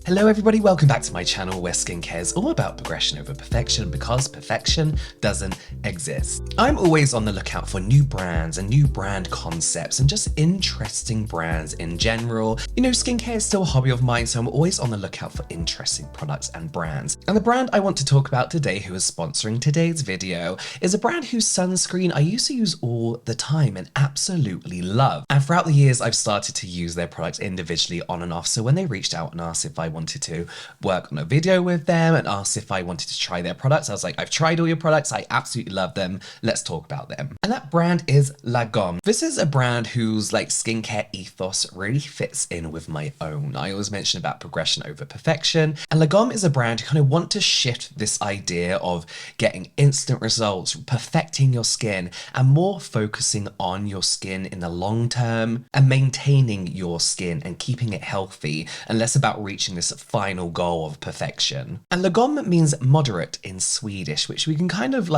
Hello everybody, welcome back to my channel where skincare is all about progression over perfection because perfection doesn't exist. I'm always on the lookout for new brands and new brand concepts and just interesting brands in general. You know, skincare is still a hobby of mine, so I'm always on the lookout for interesting products and brands. And the brand I want to talk about today, who is sponsoring today's video, is a brand whose sunscreen I used to use all the time and absolutely love. And throughout the years, I've started to use their products individually on and off. So when they reached out and asked if I wanted to work on a video with them and asked if I wanted to try their products, I was like, I've tried all your products, I absolutely love them, let's talk about them. And that brand is Lagom. This is a brand whose skincare ethos really fits in with my own. I always mention about progression over perfection, and Lagom is a brand who kind of want to shift this idea of getting instant results, perfecting your skin, and more focusing on your skin in the long term and maintaining your skin and keeping it healthy, and less about reaching this final goal of perfection. And Lagom means moderate in Swedish, which we can kind of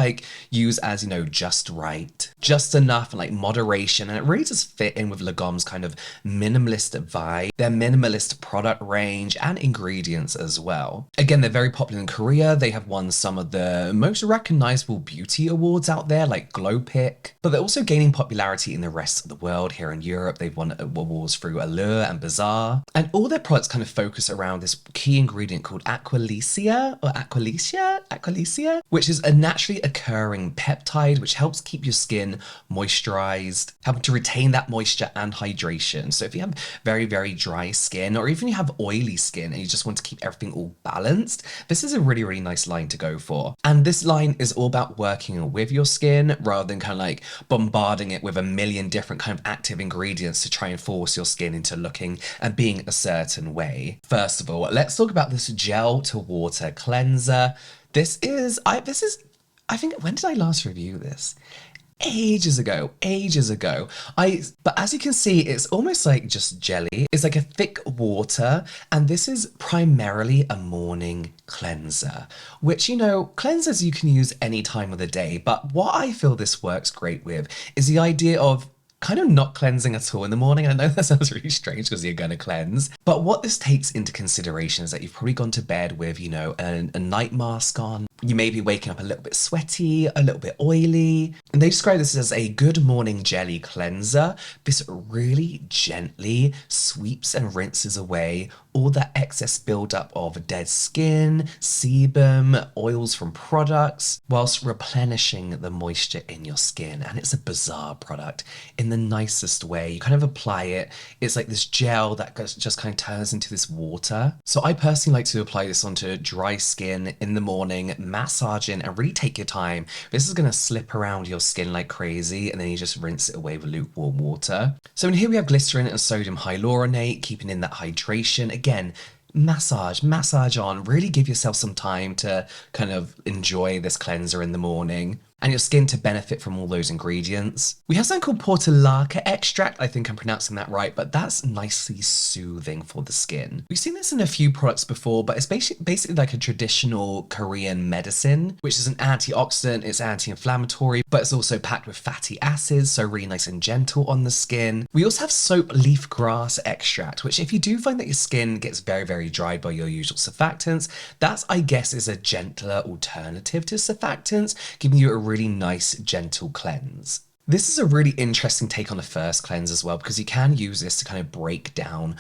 use as, you know, just right, just enough, and moderation. And it really does fit in with Lagom's kind of minimalist vibe, their minimalist product range and ingredients as well. Again, they're very popular in Korea. They have won some of the most recognizable beauty awards out there, like Glow Pick, but they're also gaining popularity in the rest of the world. Here in Europe, they've won awards through Allure and Bazaar, and all their products kind of focus around this key ingredient called Aqualicia, which is a naturally occurring peptide which helps keep your skin moisturized, helping to retain that moisture and hydration. So if you have very, very dry skin, or even you have oily skin and you just want to keep everything all balanced, this is a really, really nice line to go for. And this line is all about working with your skin rather than kind of bombarding it with a million different kind of active ingredients to try and force your skin into looking and being a certain way. First of all, let's talk about this gel to water cleanser. I think, when did I last review this? Ages ago. But as you can see, it's almost like just jelly. It's like a thick water, and this is primarily a morning cleanser, which, you know, cleansers you can use any time of the day. But what I feel this works great with is the idea of kind of not cleansing at all in the morning. I know that sounds really strange because you're going to cleanse, but what this takes into consideration is that you've probably gone to bed with, you know, a night mask on. You may be waking up a little bit sweaty, a little bit oily, and they describe this as a good morning jelly cleanser. This really gently sweeps and rinses away all that excess buildup of dead skin, sebum, oils from products, whilst replenishing the moisture in your skin. And it's a Bazaar product in the nicest way. You kind of apply it, it's like this gel that just kind of turns into this water. So I personally like to apply this onto dry skin in the morning, massage in, and really take your time. This is going to slip around your skin like crazy, and then you just rinse it away with lukewarm water. So in here we have glycerin and sodium hyaluronate, keeping in that hydration. Again, massage on, really give yourself some time to kind of enjoy this cleanser in the morning and your skin to benefit from all those ingredients. We have something called Portulaca extract. I think I'm pronouncing that right, but that's nicely soothing for the skin. We've seen this in a few products before, but it's basically like a traditional Korean medicine, which is an antioxidant, it's anti-inflammatory, but it's also packed with fatty acids, so really nice and gentle on the skin. We also have soap leaf grass extract, which if you do find that your skin gets very, very dry by your usual surfactants, that I guess is a gentler alternative to surfactants, giving you a really nice, gentle cleanse. This is a really interesting take on the first cleanse as well, because you can use this to kind of break down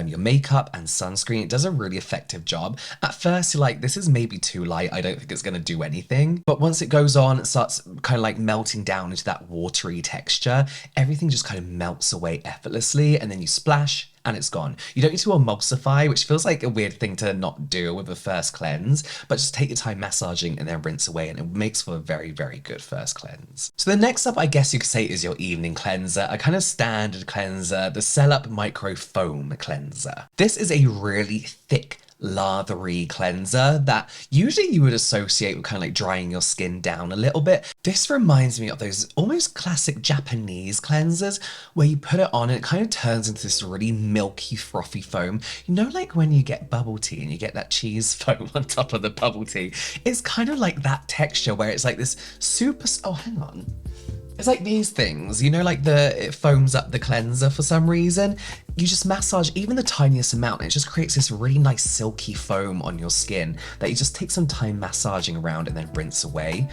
your makeup and sunscreen. It does a really effective job. At first, you're like, this is maybe too light. I don't think it's going to do anything. But once it goes on, it starts kind of melting down into that watery texture. Everything just kind of melts away effortlessly, and then you splash, and it's gone. You don't need to emulsify, which feels like a weird thing to not do with a first cleanse, but just take your time massaging and then rinse away, and it makes for a very, very good first cleanse. So the next up, I guess you could say, is your evening cleanser, a kind of standard cleanser, the CellUp Micro Foam Cleanser. This is a really thick, lathery cleanser that usually you would associate with kind of drying your skin down a little bit. This reminds me of those almost classic Japanese cleansers where you put it on and it kind of turns into this really milky, frothy foam. You know, like when you get bubble tea and you get that cheese foam on top of the bubble tea. It's kind of like that texture where it's like this super... Oh, hang on. It's like these things, you know, like it foams up the cleanser for some reason. You just massage even the tiniest amount and it just creates this really nice silky foam on your skin that you just take some time massaging around and then rinse away.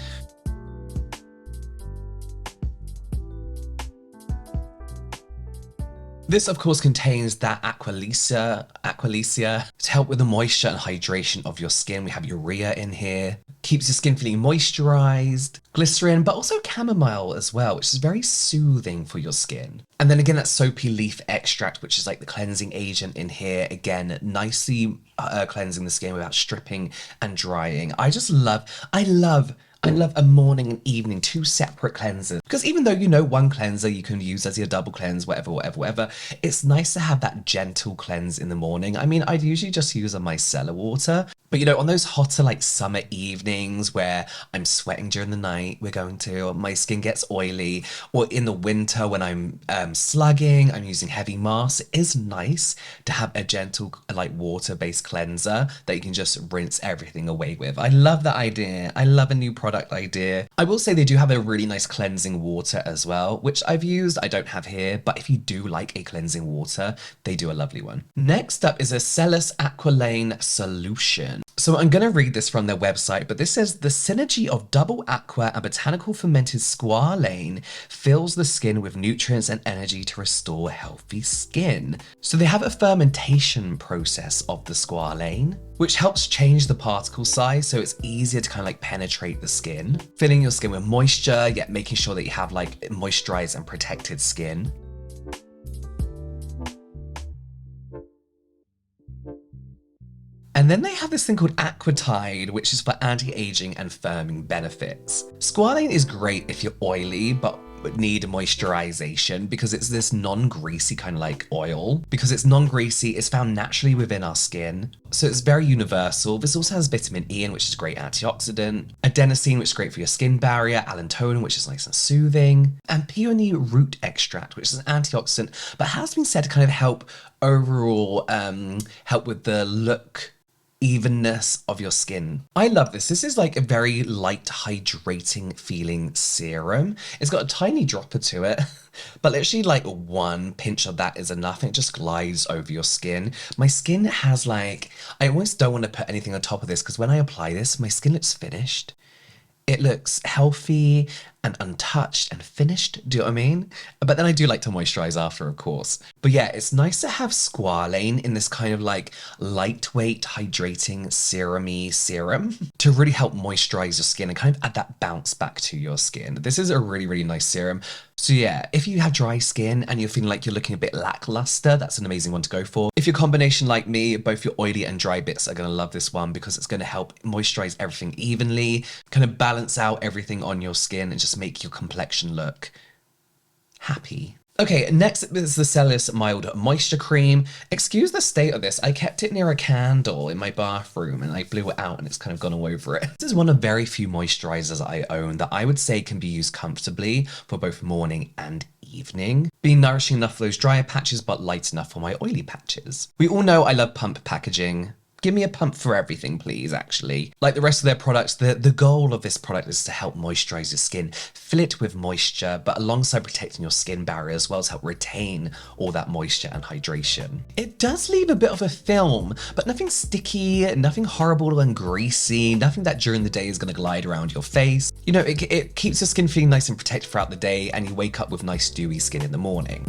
This, of course, contains that Aqualysia to help with the moisture and hydration of your skin. We have urea in here, keeps your skin feeling moisturized, glycerin, but also chamomile as well, which is very soothing for your skin. And then again, that soapy leaf extract, which is like the cleansing agent in here. Again, nicely cleansing the skin without stripping and drying. I love a morning and evening, two separate cleansers. Because even though you know one cleanser you can use as your double cleanse, whatever, it's nice to have that gentle cleanse in the morning. I mean, I'd usually just use a micellar water. But you know, on those hotter like summer evenings where I'm sweating during the night, or my skin gets oily, or in the winter when I'm slugging, I'm using heavy masks, it is nice to have a gentle like water-based cleanser that you can just rinse everything away with. I love that idea. I love a new product idea. I will say they do have a really nice cleansing water as well, which I've used. I don't have here, but if you do like a cleansing water, they do a lovely one. Next up is a Cellus Aqualane solution. So I'm going to read this from their website, but this says the synergy of double aqua and botanical fermented squalane fills the skin with nutrients and energy to restore healthy skin. So they have a fermentation process of the squalane, which helps change the particle size so it's easier to kind of like penetrate the skin, filling your skin with moisture, yet making sure that you have like moisturized and protected skin. And then they have this thing called Aquatide, which is for anti-aging and firming benefits. Squalane is great if you're oily, but need moisturization because it's this non-greasy kind of like oil. Because it's non-greasy, it's found naturally within our skin. So it's very universal. This also has vitamin E in, which is a great antioxidant, adenosine, which is great for your skin barrier, allantoin, which is nice and soothing, and peony root extract, which is an antioxidant, but has been said to kind of help overall, help with the look, evenness of your skin. I love this. This is like a very light, hydrating feeling serum. It's got a tiny dropper to it, but literally like one pinch of that is enough and it just glides over your skin. My skin has like, I almost don't want to put anything on top of this because when I apply this, my skin looks finished. It looks healthy and untouched and finished, do you know what I mean? But then I do like to moisturize after, of course. But yeah, it's nice to have squalane in this kind of like lightweight, hydrating, serum-y serum to really help moisturize your skin and kind of add that bounce back to your skin. This is a really, really nice serum. So yeah, if you have dry skin and you're feeling like you're looking a bit lackluster, that's an amazing one to go for. If you're a combination like me, both your oily and dry bits are going to love this one because it's going to help moisturize everything evenly, kind of balance out everything on your skin and just make your complexion look happy. Okay, next is the Cellus Mild Moisture Cream. Excuse the state of this. I kept it near a candle in my bathroom and I blew it out and it's kind of gone all over it. This is one of very few moisturizers I own that I would say can be used comfortably for both morning and evening, being nourishing enough for those drier patches but light enough for my oily patches. We all know I love pump packaging. Give me a pump for everything, please, actually. Like the rest of their products, the goal of this product is to help moisturize your skin, fill it with moisture, but alongside protecting your skin barrier as well as help retain all that moisture and hydration. It does leave a bit of a film, but nothing sticky, nothing horrible and greasy, nothing that during the day is going to glide around your face. You know, it keeps your skin feeling nice and protected throughout the day and you wake up with nice dewy skin in the morning.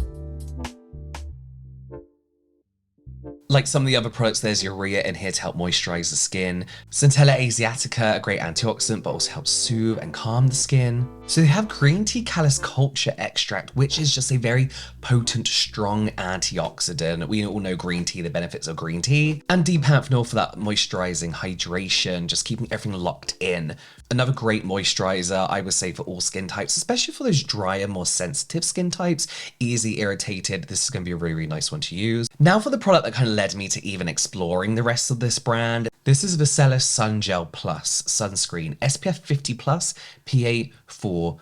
Like some of the other products, there's urea in here to help moisturize the skin. Centella asiatica, a great antioxidant, but also helps soothe and calm the skin. So they have green tea callus culture extract, which is just a very potent, strong antioxidant. We all know green tea, the benefits of green tea. And D-panthenol for that moisturizing hydration, just keeping everything locked in. Another great moisturizer, I would say, for all skin types, especially for those drier, more sensitive skin types, easily irritated. This is going to be a really, really nice one to use. Now for the product that kind of led me to even exploring the rest of this brand. This is the Cellus Sun Gel Plus Sunscreen SPF 50+, PA4+.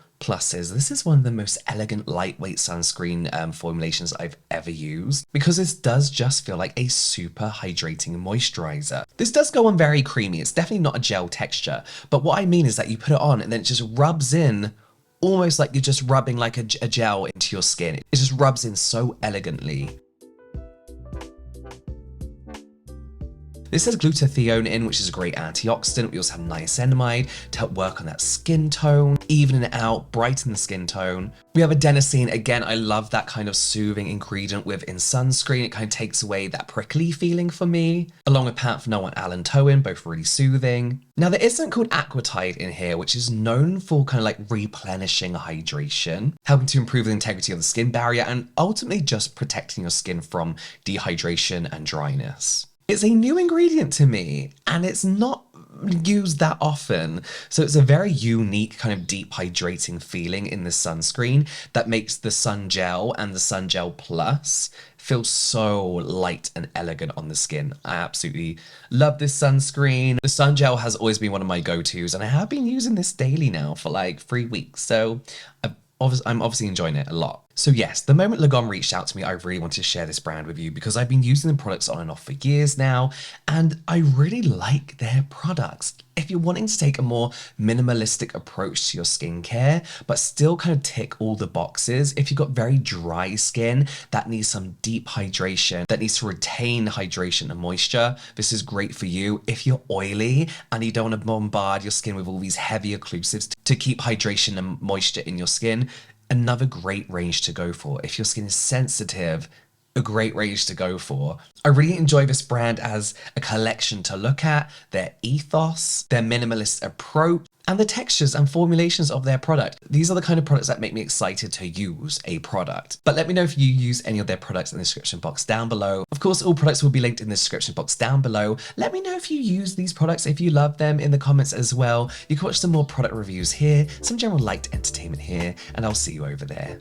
This is one of the most elegant, lightweight sunscreen formulations I've ever used because this does just feel like a super hydrating moisturizer. This does go on very creamy. It's definitely not a gel texture, but what I mean is that you put it on and then it just rubs in almost like you're just rubbing like a gel into your skin. It just rubs in so elegantly. This has glutathione in, which is a great antioxidant. We also have niacinamide to help work on that skin tone, even it out, brighten the skin tone. We have adenosine. Again, I love that kind of soothing ingredient within sunscreen. It kind of takes away that prickly feeling for me, along with panthenol and allantoin, both really soothing. Now, there is something called aquatide in here, which is known for kind of like replenishing hydration, helping to improve the integrity of the skin barrier, and ultimately just protecting your skin from dehydration and dryness. It's a new ingredient to me, and it's not used that often. So it's a very unique kind of deep hydrating feeling in the sunscreen that makes the Sun Gel and the Sun Gel Plus feel so light and elegant on the skin. I absolutely love this sunscreen. The Sun Gel has always been one of my go-tos, and I have been using this daily now for like 3 weeks. So I'm obviously enjoying it a lot. So yes, the moment Lagom reached out to me, I really wanted to share this brand with you because I've been using the products on and off for years now, and I really like their products. If you're wanting to take a more minimalistic approach to your skincare, but still kind of tick all the boxes, if you've got very dry skin that needs some deep hydration, that needs to retain hydration and moisture, this is great for you. If you're oily and you don't want to bombard your skin with all these heavy occlusives to keep hydration and moisture in your skin, another great range to go for. If your skin is sensitive, a great range to go for. I really enjoy this brand as a collection to look at, their ethos, their minimalist approach, and the textures and formulations of their product. These are the kind of products that make me excited to use a product. But let me know if you use any of their products in the description box down below. Of course, all products will be linked in the description box down below. Let me know if you use these products, if you love them, in the comments as well. You can watch some more product reviews here, some general light entertainment here, and I'll see you over there.